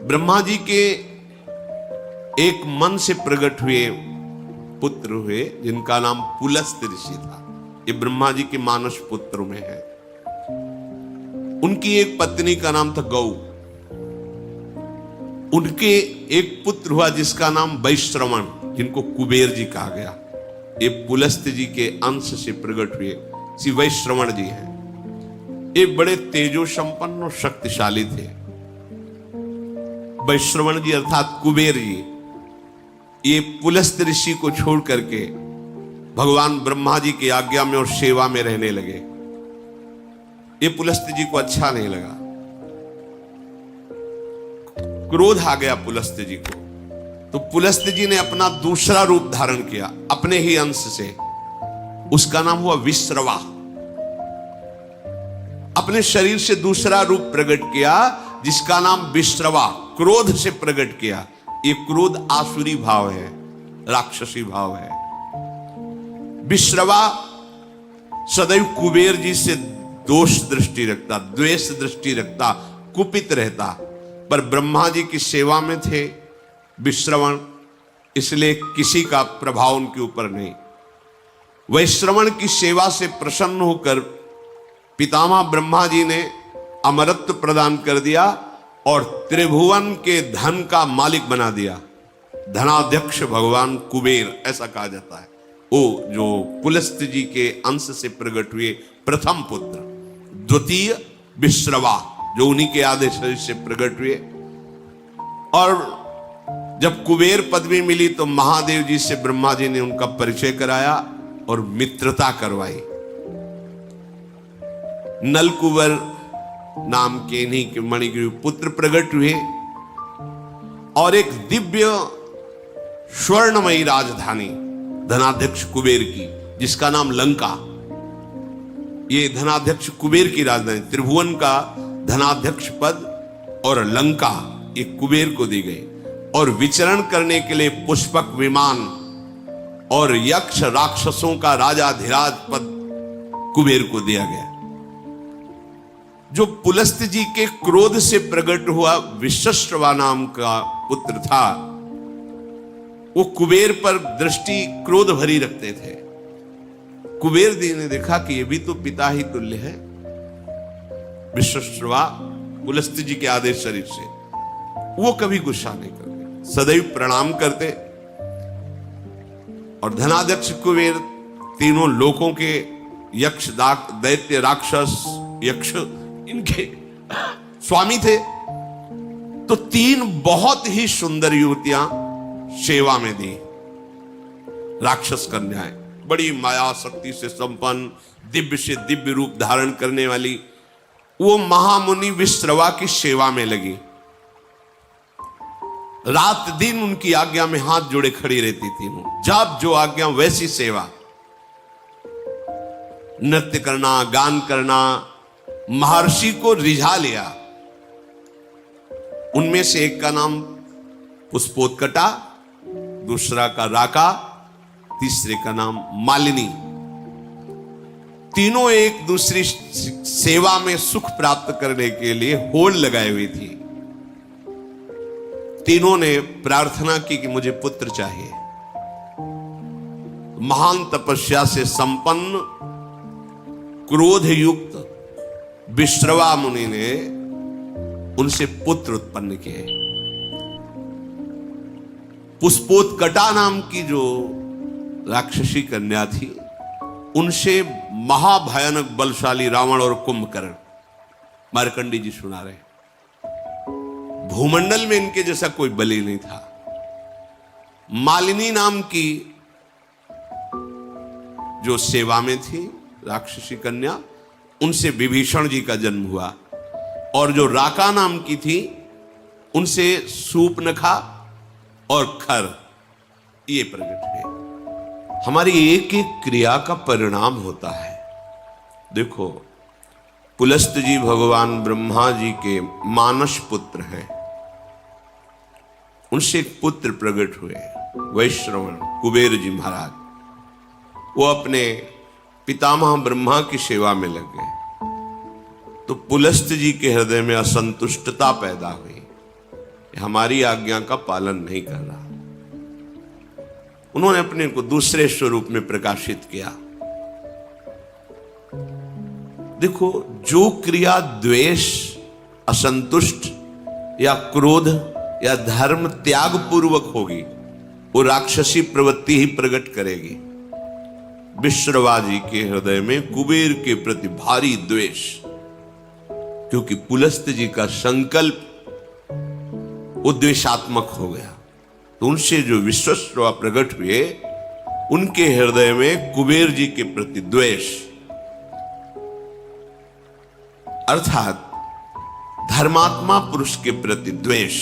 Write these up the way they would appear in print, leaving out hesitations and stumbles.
ब्रह्मा जी के एक मन से प्रकट हुए पुत्र हुए जिनका नाम पुलस्त्य ऋषि था। ये ब्रह्मा जी के मानस पुत्र में है। उनकी एक पत्नी का नाम था गौ। उनके एक पुत्र हुआ जिसका नाम वैश्रवण, जिनको कुबेर जी कहा गया। ये पुलस्त्य जी के अंश से प्रकट हुए श्री वैश्रवण जी हैं। ये बड़े तेजो संपन्न और शक्तिशाली थे। वैश्रवण जी अर्थात कुबेर जी ये पुलस्त्य ऋषि को छोड़ करके भगवान ब्रह्मा जी की आज्ञा में और सेवा में रहने लगे। ये पुलस्त्य जी को अच्छा नहीं लगा, क्रोध आ गया पुलस्त्य जी को। तो पुलस्त्य जी ने अपना दूसरा रूप धारण किया अपने ही अंश से। उसका नाम हुआ विश्रवा। अपने शरीर से दूसरा रूप प्रकट किया जिसका नाम विश्रवा। क्रोध से प्रकट किया। ये क्रोध आसुरी भाव है, राक्षसी भाव है। विश्रवा सदैव कुबेर जी से दोष दृष्टि रखता, द्वेष दृष्टि रखता, कुपित रहता। पर ब्रह्मा जी की सेवा में थे विश्रवण, इसलिए किसी का प्रभाव उनके ऊपर नहीं। वैश्रवण की सेवा से प्रसन्न होकर पितामह ब्रह्मा जी ने अमरत्व प्रदान कर दिया और त्रिभुवन के धन का मालिक बना दिया। धनाध्यक्ष भगवान कुबेर ऐसा कहा जाता है। वो जो पुलस्त्य जी के अंश से प्रकट हुए प्रथम पुत्र, द्वितीय विश्रवा जो उन्हीं के आदेश से प्रकट हुए। और जब कुबेर पदवी मिली तो महादेव जी से ब्रह्मा जी ने उनका परिचय कराया और मित्रता करवाई। नलकुबर नाम के इन्हीं के मणिग्रीव पुत्र प्रकट हुए और एक दिव्य स्वर्णमयी राजधानी धनाध्यक्ष कुबेर की, जिसका नाम लंका। ये धनाध्यक्ष कुबेर की राजधानी, त्रिभुवन का धनाध्यक्ष पद और लंका ये कुबेर को दी गई। और विचरण करने के लिए पुष्पक विमान और यक्ष राक्षसों का राजाधिराज पद कुबेर को दिया गया। जो पुलस्त्य जी के क्रोध से प्रकट हुआ विश्रवा नाम का पुत्र था, वो कुबेर पर दृष्टि क्रोध भरी रखते थे। कुबेर जी ने देखा कि ये भी तो पिता ही तुल्य है। विश्रवा पुलस्त्य जी के आदेश शरीर से वो कभी गुस्सा नहीं करते, सदैव प्रणाम करते। और धनाध्यक्ष कुबेर तीनों लोकों के यक्ष दैत्य राक्षस यक्ष इनके स्वामी थे। तो तीन बहुत ही सुंदर युवतियां सेवा में दी, राक्षस कन्याएं, बड़ी माया शक्ति से संपन्न, दिव्य से दिव्य रूप धारण करने वाली। वो महामुनि विश्रवा की सेवा में लगी। रात दिन उनकी आज्ञा में हाथ जोड़े खड़ी रहती थी। जब जो आज्ञा वैसी सेवा, नृत्य करना, गान करना, महर्षि को रिझा लिया। उनमें से एक का नाम पुष्पोत्कटा, दूसरा का राका, तीसरे का नाम मालिनी। तीनों एक दूसरी सेवा में सुख प्राप्त करने के लिए होड़ लगाई हुई थी। तीनों ने प्रार्थना की कि मुझे पुत्र चाहिए। महान तपस्या से संपन्न क्रोध युक्त विश्रवा मुनि ने उनसे पुत्र उत्पन्न किए। पुष्पोत्कटा नाम की जो राक्षसी कन्या थी, उनसे महाभयानक बलशाली रावण और कुंभकर्ण, मार्कंडी जी सुना रहे, भूमंडल में इनके जैसा कोई बलि नहीं था। मालिनी नाम की जो सेवा में थी राक्षसी कन्या, उनसे विभीषण जी का जन्म हुआ। और जो राका नाम की थी, उनसे सूपनखा और खर ये प्रकट हुए। हमारी एक एक क्रिया का परिणाम होता है। देखो, पुलस्त्य जी भगवान ब्रह्मा जी के मानस पुत्र हैं। उनसे एक पुत्र प्रकट हुए वैश्रवण कुबेर जी महाराज। वो अपने पितामह ब्रह्मा की सेवा में लग गए। तो पुलस्त्य जी के हृदय में असंतुष्टता पैदा हुई। हमारी आज्ञा का पालन नहीं कर रहा। उन्होंने अपने को दूसरे स्वरूप में प्रकाशित किया। देखो, जो क्रिया द्वेष, असंतुष्ट या क्रोध या धर्म त्याग पूर्वक होगी, वो राक्षसी प्रवृत्ति ही प्रकट करेगी। विश्रवा जी के हृदय में कुबेर के प्रति भारी द्वेष, क्योंकि पुलस्त जी का संकल्प वो द्वेषात्मक हो गया। तो उनसे जो विश्वश्रवा प्रकट हुए, उनके हृदय में कुबेर जी के प्रति द्वेष, अर्थात धर्मात्मा पुरुष के प्रति द्वेष।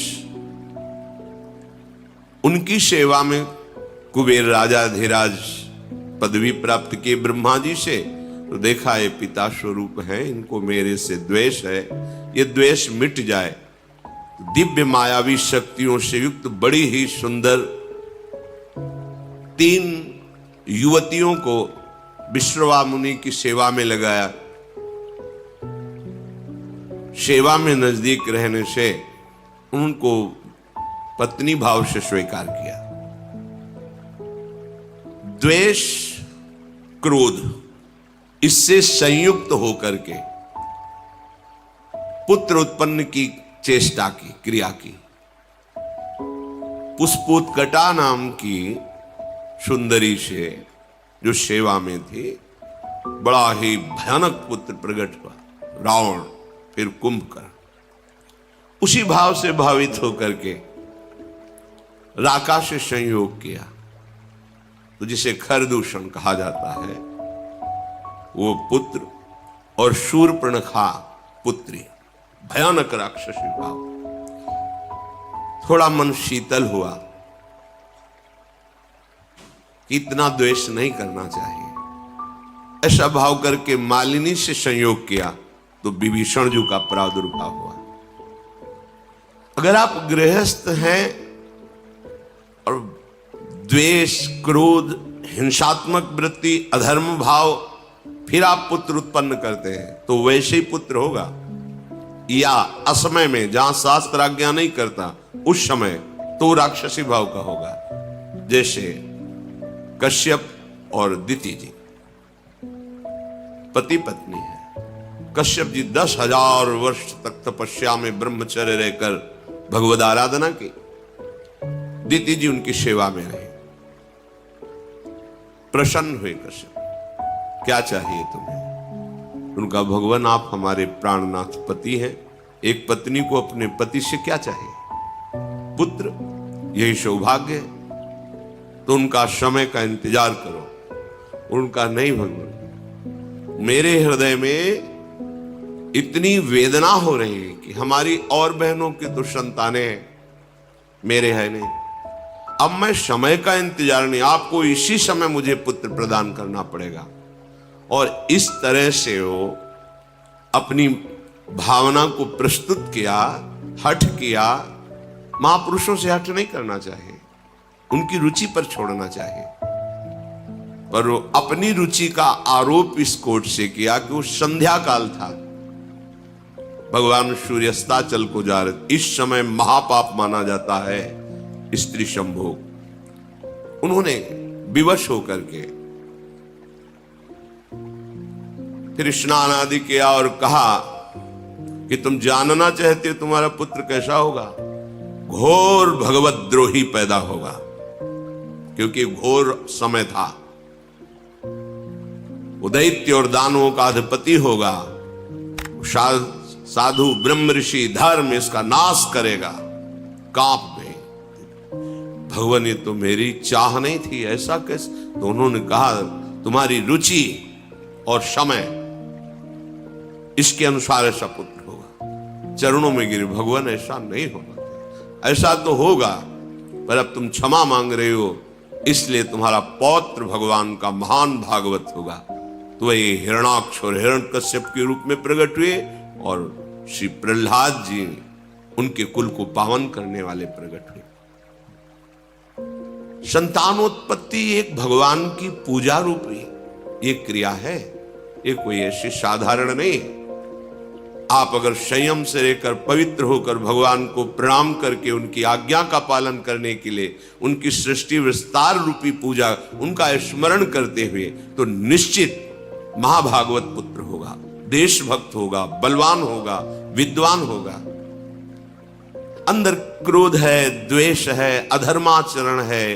उनकी सेवा में कुबेर राजा धीराज पदवी प्राप्त किए ब्रह्मा जी से, तो देखा ये पिता स्वरूप है, इनको मेरे से द्वेष है, ये द्वेष मिट जाए। दिव्य मायावी शक्तियों से युक्त बड़ी ही सुंदर 3 युवतियों को विश्रवा मुनि की सेवा में लगाया। सेवा में नजदीक रहने से उनको पत्नी भाव से स्वीकार किया। द्वेष, क्रोध, इससे संयुक्त होकर के पुत्र उत्पन्न की चेष्टा की, क्रिया की। पुष्पोत्कटा नाम की सुंदरी से जो सेवा में थी, बड़ा ही भयानक पुत्र प्रकट हुआ, रावण, फिर कुंभकर्ण। उसी भाव से भावित होकर के राका से संयोग किया, तो जिसे खरदूषण कहा जाता है, वो पुत्र और शूर्पणखा पुत्री, भयानक राक्षसी भाव। थोड़ा मन शीतल हुआ कि इतना द्वेष नहीं करना चाहिए। ऐसा भाव करके मालिनी से संयोग किया तो विभीषण जी का प्रादुर्भाव हुआ। अगर आप गृहस्थ हैं और द्वेष, क्रोध, हिंसात्मक वृत्ति, अधर्म भाव, फिर आप पुत्र उत्पन्न करते हैं, तो वैसे ही पुत्र होगा। या असमय में, जहां शास्त्र आज्ञा नहीं करता, उस समय तो राक्षसी भाव का होगा। जैसे कश्यप और दिति जी पति पत्नी है। कश्यप जी 10,000 वर्ष तक तपस्या में ब्रह्मचर्य रहकर भगवद आराधना की। दिति जी उनकी सेवा में रहे। प्रसन्न हुए कश्यप, क्या चाहिए तुम्हें? उनका, भगवान आप हमारे प्राणनाथ पति हैं, एक पत्नी को अपने पति से क्या चाहिए? पुत्र, यही सौभाग्य है। तो उनका समय का इंतजार करो। उनका, नहीं भगवान, मेरे हृदय में इतनी वेदना हो रही है कि हमारी और बहनों की तो संतानें हैं, मेरे है नहीं। अब मैं समय का इंतजार नहीं, आपको इसी समय मुझे पुत्र प्रदान करना पड़ेगा। और इस तरह से वो अपनी भावना को प्रस्तुत किया, हठ किया। महापुरुषों से हठ नहीं करना चाहिए, उनकी रुचि पर छोड़ना चाहिए। पर वो अपनी रुचि का आरोप इस कोर्ट से किया कि वो संध्या काल था, भगवान सूर्यास्ताचल को जा रहे, इस समय महापाप माना जाता है स्त्री संभोग। उन्होंने विवश होकर के फिर स्नान आदि किया और कहा कि तुम जानना चाहते हो तुम्हारा पुत्र कैसा होगा? घोर भगवद्रोही पैदा होगा, क्योंकि घोर समय था। वो दैत्य और दानवों का अधिपति होगा, साधु ब्रह्म ऋषि धर्म इसका नाश करेगा। कांप गए। भगवान, ये तो मेरी चाह नहीं थी, ऐसा कैसे? तो उन्होंने कहा, तुम्हारी रुचि और समय, इसके अनुसार ऐसा पुत्र होगा। चरणों में गिरे, भगवान ऐसा नहीं होगा, ऐसा तो होगा, पर अब तुम क्षमा मांग रहे हो, इसलिए तुम्हारा पौत्र भगवान का महान भागवत होगा। तो ये हिरणाक्ष और हिरण्यकश्यप के रूप में प्रकट हुए और श्री प्रहलाद जी उनके कुल को पावन करने वाले प्रकट हुए। संतानोत्पत्ति एक भगवान की पूजा रूपी ये क्रिया है, ये कोई ऐसी साधारण नहीं है। आप अगर संयम से रहकर पवित्र होकर भगवान को प्रणाम करके उनकी आज्ञा का पालन करने के लिए उनकी सृष्टि विस्तार रूपी पूजा उनका स्मरण करते हुए, तो निश्चित महाभागवत पुत्र होगा, देशभक्त होगा, बलवान होगा, विद्वान होगा। अंदर क्रोध है, द्वेष है, अधर्माचरण है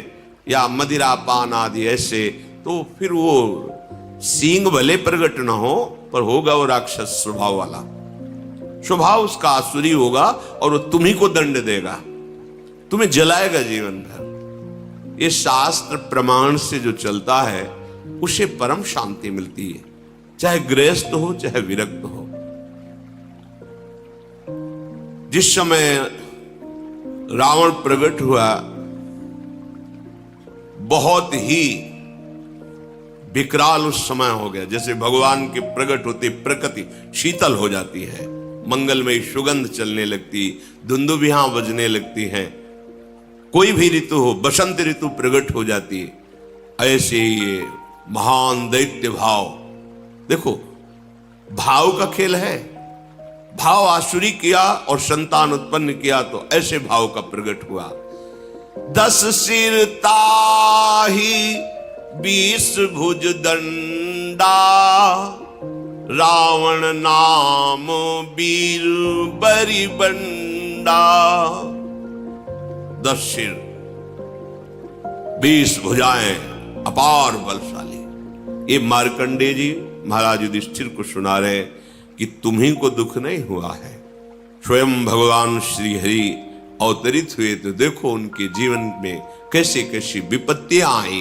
या मदिरापान आदि ऐसे, तो फिर वो सींग भले प्रकट ना हो पर होगा वो राक्षस स्वभाव वाला, स्वभाव उसका आसुरी होगा और वो तुम्ही को दंड देगा, तुम्हें जलाएगा जीवन भर। ये शास्त्र प्रमाण से जो चलता है उसे परम शांति मिलती है, चाहे गृहस्थ हो चाहे विरक्त हो। जिस समय रावण प्रकट हुआ, बहुत ही विकराल उस समय हो गया। जैसे भगवान के प्रकट होते प्रकृति शीतल हो जाती है, मंगलमयी सुगंध चलने लगती, धुंदुभियां बजने लगती हैं, कोई भी ऋतु हो, बसंत ऋतु प्रकट हो जाती है। ऐसे ये महान दैत्य भाव, देखो भाव का खेल है, भाव आसुरी किया और संतान उत्पन्न किया, तो ऐसे भाव का प्रकट हुआ। 10 सिर ताहि 20 भुज दंडा, रावण नाम वीर बरी बंडा। 10 सिर 20 भुजाएं, अपार बलशाली। ये मार्कंडेय जी महाराज युधिष्ठिर को सुना रहे कि तुम्हीं को दुख नहीं हुआ है, स्वयं भगवान श्री हरि अवतरित हुए तो देखो उनके जीवन में कैसे कैसी विपत्तियां आई।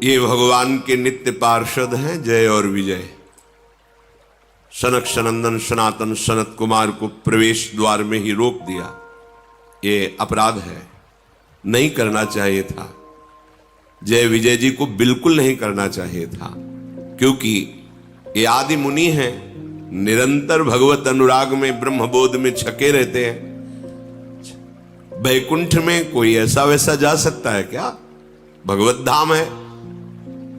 ये भगवान के नित्य पार्षद हैं जय और विजय। सनक सनंदन सनातन सनत कुमार को प्रवेश द्वार में ही रोक दिया, ये अपराध है, नहीं करना चाहिए था। जय विजय जी को बिल्कुल नहीं करना चाहिए था, क्योंकि ये आदि मुनि हैं, निरंतर भगवत अनुराग में ब्रह्मबोध में छके रहते हैं। वैकुंठ में कोई ऐसा वैसा जा सकता है क्या? भगवत धाम है,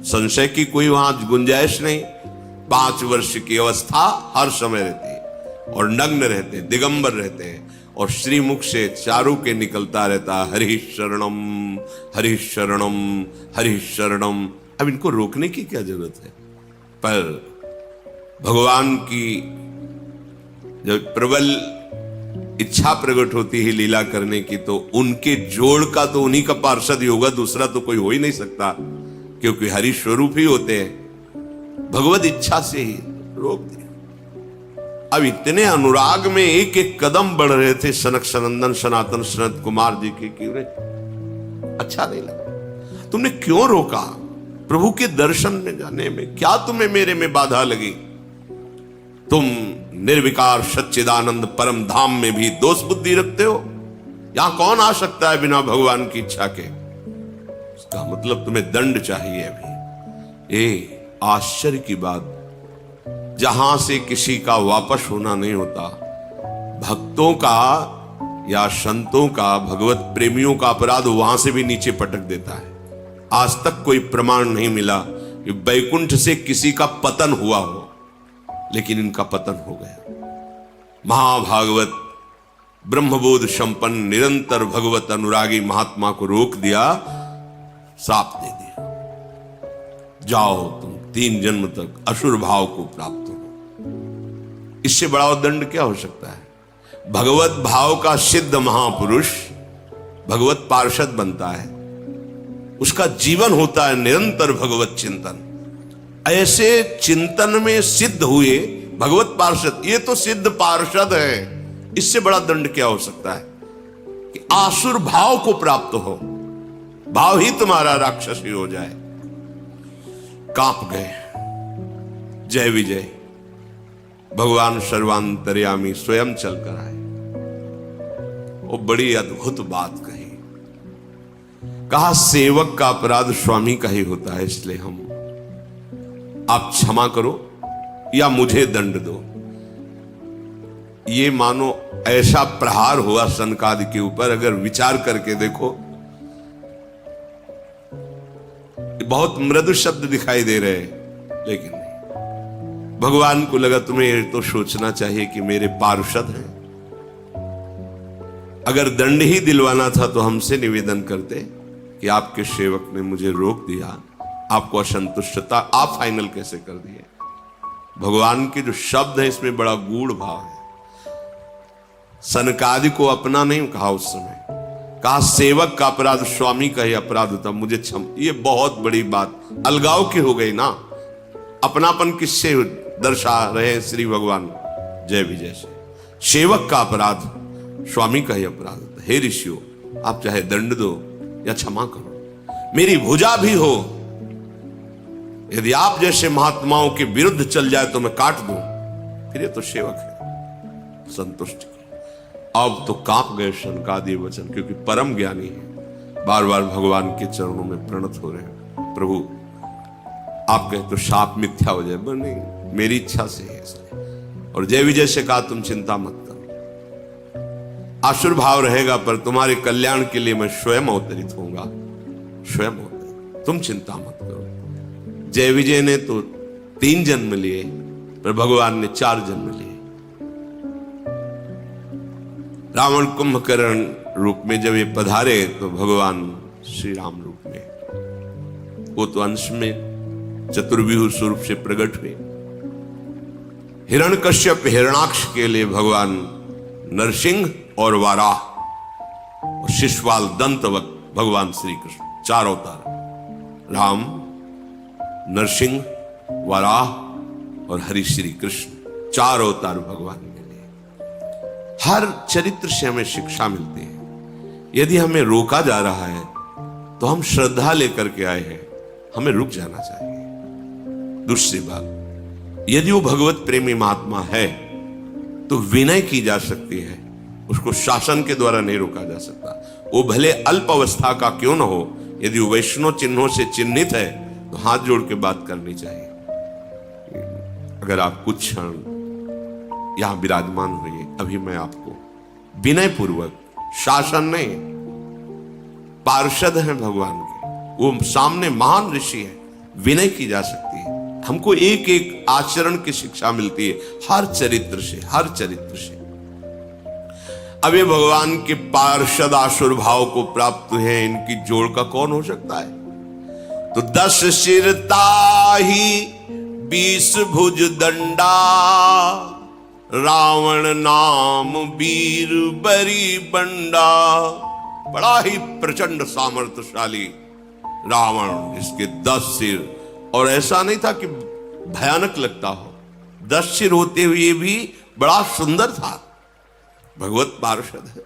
संशय की कोई वहां गुंजाइश नहीं। 5 वर्ष की अवस्था हर समय रहती है और नग्न रहते हैं, दिगंबर रहते हैं, और श्रीमुख से चारों के निकलता रहता हरि शरणम हरि शरणम हरि शरणम। अब इनको रोकने की क्या जरूरत है? पर भगवान की जब प्रबल इच्छा प्रकट होती है लीला करने की, तो उनके जोड़ का तो उन्हीं का पार्षद ही होगा, दूसरा तो कोई हो ही नहीं सकता, क्योंकि हरि स्वरूप ही होते हैं। भगवत इच्छा से ही रोक दिया। अब इतने अनुराग में एक एक कदम बढ़ रहे थे सनक सनंदन सनातन सनत कुमार जी के, कि अच्छा नहीं लगा। तुमने क्यों रोका? प्रभु के दर्शन में जाने में क्या तुम्हें मेरे में बाधा लगी? तुम निर्विकार सच्चिदानंद परम धाम में भी दोष बुद्धि रखते हो। यहां कौन आ सकता है बिना भगवान की इच्छा के? इसका मतलब तुम्हें दंड चाहिए अभी। आश्चर्य की बात, जहां से किसी का वापस होना नहीं होता, भक्तों का या संतों का, भगवत प्रेमियों का अपराध वहां से भी नीचे पटक देता है। आज तक कोई प्रमाण नहीं मिला कि वैकुंठ से किसी का पतन हुआ हो, लेकिन इनका पतन हो गया। महाभागवत ब्रह्मबोध संपन्न निरंतर भगवत अनुरागी महात्मा को रोक दिया, साप दे दिया, जाओ तुम 3 जन्म तक असुर भाव को प्राप्त हो। इससे बड़ा दंड क्या हो सकता है? भगवत भाव का सिद्ध महापुरुष भगवत पार्षद बनता है, उसका जीवन होता है निरंतर भगवत चिंतन। ऐसे चिंतन में सिद्ध हुए भगवत पार्षद, ये तो सिद्ध पार्षद है, इससे बड़ा दंड क्या हो सकता है कि आसुर भाव को प्राप्त हो, भाव ही तुम्हारा राक्षसी हो जाए। कांप गए। जय विजय भगवान सर्वांतर्यामी स्वयं चलकर आए। वो बड़ी अद्भुत बात कही, कहा सेवक का अपराध स्वामी का ही होता है, इसलिए आप क्षमा करो या मुझे दंड दो। ये मानो ऐसा प्रहार हुआ सनकादि के ऊपर, अगर विचार करके देखो बहुत मृदु शब्द दिखाई दे रहे हैं, लेकिन नहीं। भगवान को लगा तुम्हें तो सोचना चाहिए कि मेरे पार्षद हैं, अगर दंड ही दिलवाना था तो हमसे निवेदन करते कि आपके सेवक ने मुझे रोक दिया, आपको असंतुष्टता, आप फाइनल कैसे कर दिए। भगवान के जो शब्द है इसमें बड़ा गूढ़ भाव है। सनकादि को अपना नहीं कहा उस समय, कहा सेवक का अपराध स्वामी का ही अपराध होता, मुझे क्षम। ये बहुत बड़ी बात अलगाव की हो गई ना। अपनापन किससे दर्शा रहे श्री भगवान जय विजय से। सेवक का अपराध स्वामी का ही अपराध होता। हे ऋषियों, आप चाहे दंड दो या क्षमा करो, मेरी भुजा भी हो, यदि आप जैसे महात्माओं के विरुद्ध चल जाए तो मैं काट दूं, फिर ये तो सेवक है। संतुष्ट अब तो कांप गए शनकादि वचन, क्योंकि परम ज्ञानी है, बार बार भगवान के चरणों में प्रणत हो रहे हैं। प्रभु आप कहे तो शाप मिथ्या हो जाए, नहीं मेरी इच्छा से है इसलिए। और जय विजय से कहा तुम चिंता मत करो, आसुर भाव रहेगा पर तुम्हारे कल्याण के लिए मैं स्वयं अवतरित होऊंगा, स्वयं अवतरित, तुम चिंता मत करो। जय विजय ने तो 3 जन्म लिए, पर भगवान ने 4 जन्म लिए। रावण कुंभकर्ण रूप में जब ये पधारे तो भगवान श्री राम रूप में, वो तो अंश में चतुर्व्यूह स्वरूप से प्रकट हुए। हिरण्यकश्यप हिरणाक्ष के लिए भगवान नरसिंह और वाराह और शिशुपाल दंतवत भगवान श्री कृष्ण, 4 अवतार, राम, नरसिंह, वाराह और हरि श्री कृष्ण, 4 अवतार भगवान के लिए। हर चरित्र से हमें शिक्षा मिलती है। यदि हमें रोका जा रहा है तो हम श्रद्धा लेकर के आए हैं, हमें रुक जाना चाहिए। दूसरी बात, यदि वो भगवत प्रेमी महात्मा है तो विनय की जा सकती है, उसको शासन के द्वारा नहीं रोका जा सकता। वो भले अल्प अवस्था का क्यों न हो, यदि वो वैष्णव चिन्हों से चिन्हित है तो हाथ जोड़ के बात करनी चाहिए। अगर आप कुछ क्षण यहां विराजमान हुए, अभी मैं आपको विनय पूर्वक, शासन नहीं, पार्षद हैं भगवान के, वो सामने महान ऋषि है, विनय की जा सकती है। हमको एक एक आचरण की शिक्षा मिलती है हर चरित्र से, हर चरित्र से। अब ये भगवान के पार्षद आसुर भाव को प्राप्त है, इनकी जोड़ का कौन हो सकता है? तो 10 सिर ताही 20 भुज दंडा, रावण नाम वीर बरी बंडा। बड़ा ही प्रचंड सामर्थ्यशाली रावण, जिसके 10 सिर, और ऐसा नहीं था कि भयानक लगता हो, 10 सिर होते हुए भी बड़ा सुंदर था। भगवत पार्षद है,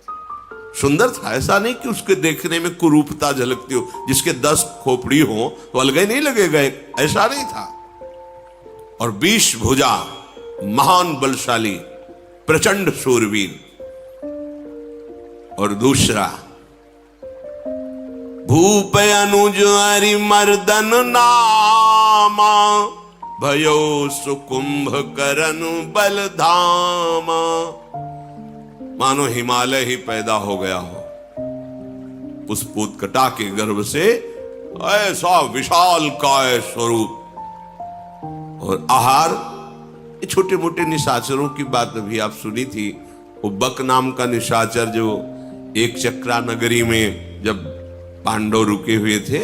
सुंदर था। ऐसा नहीं कि उसके देखने में कुरूपता झलकती हो, जिसके 10 खोपड़ी हो तो अलग नहीं लगेगा, ऐसा नहीं था। और 20 भुजा, महान बलशाली, प्रचंड शूरवीर। और दूसरा, भूप अनुज हरि मर्दन नामा, भयो सुकुंभ करन बलधामा। मानो हिमालय ही पैदा हो गया हो, पुष्पोत्कटा के गर्भ से ऐसा विशाल काय स्वरूप। और आहार, ये छोटे मोटे निशाचरों की बात अभी आप सुनी थी। वो बक नाम का निशाचर जो एक चक्रा नगरी में जब पांडव रुके हुए थे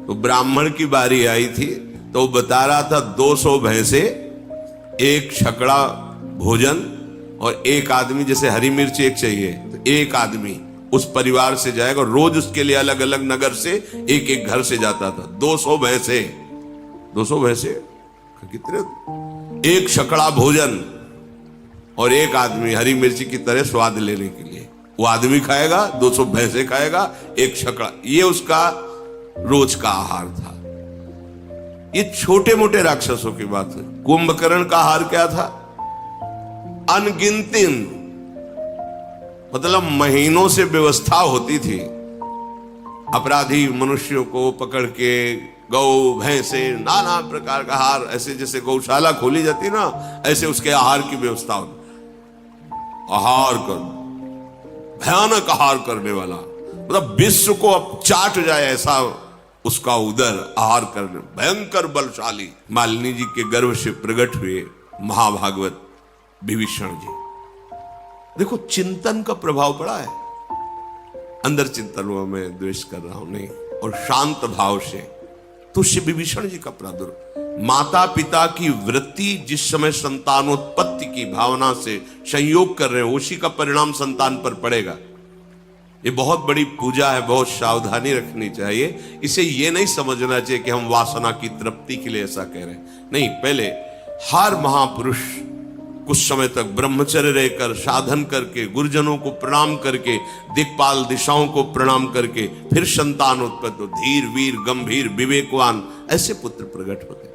तो ब्राह्मण की बारी आई थी, तो वो बता रहा था 200 भैंसे, 1 छकड़ा भोजन, और 1 आदमी, जैसे हरी मिर्च 1 चाहिए तो 1 आदमी उस परिवार से जाएगा। रोज उसके लिए अलग अलग नगर से एक घर से जाता था। 200 भैंसे, 200 भैंसे कितने, 1 छकड़ा भोजन और 1 आदमी हरी मिर्ची की तरह स्वाद लेने के लिए। वो आदमी खाएगा, 200 भैंसे खाएगा, 1 छकड़ा, ये उसका रोज का आहार था। ये छोटे मोटे राक्षसों की बात है। कुंभकर्ण का आहार क्या था? अनगिनती, मतलब महीनों से व्यवस्था होती थी। अपराधी मनुष्यों को पकड़ के गौ भैंसे नाना प्रकार का आहार, ऐसे जैसे गौशाला खोली जाती ना, ऐसे उसके आहार की व्यवस्था होती। आहार कर, भयानक आहार करने वाला, मतलब विश्व को अब चाट जाए ऐसा उसका उदर, आहार करने, भयंकर बलशाली। मालिनी जी के गर्भ से प्रकट हुए महाभागवत विभीषण जी। देखो चिंतन का प्रभाव पड़ा है, अंदर चिंतन हुआ मैं द्वेष कर रहा हूं नहीं, और शांत भाव से तो श्री विभीषण जी का प्रादुर्भाव, माता पिता की वृत्ति जिस समय संतानोत्पत्ति की भावना से संयोग कर रहे हो उसी का परिणाम संतान पर पड़ेगा। ये बहुत बड़ी पूजा है, बहुत सावधानी रखनी चाहिए। इसे ये नहीं समझना चाहिए कि हम वासना की तृप्ति के लिए ऐसा कह रहे हैं, नहीं। पहले हर महापुरुष कुछ समय तक ब्रह्मचर्य रहकर साधन करके गुरुजनों को प्रणाम करके दिक्पाल दिशाओं को प्रणाम करके फिर संतान उत्पत्ति, धीर वीर गंभीर विवेकवान ऐसे पुत्र प्रकट होते।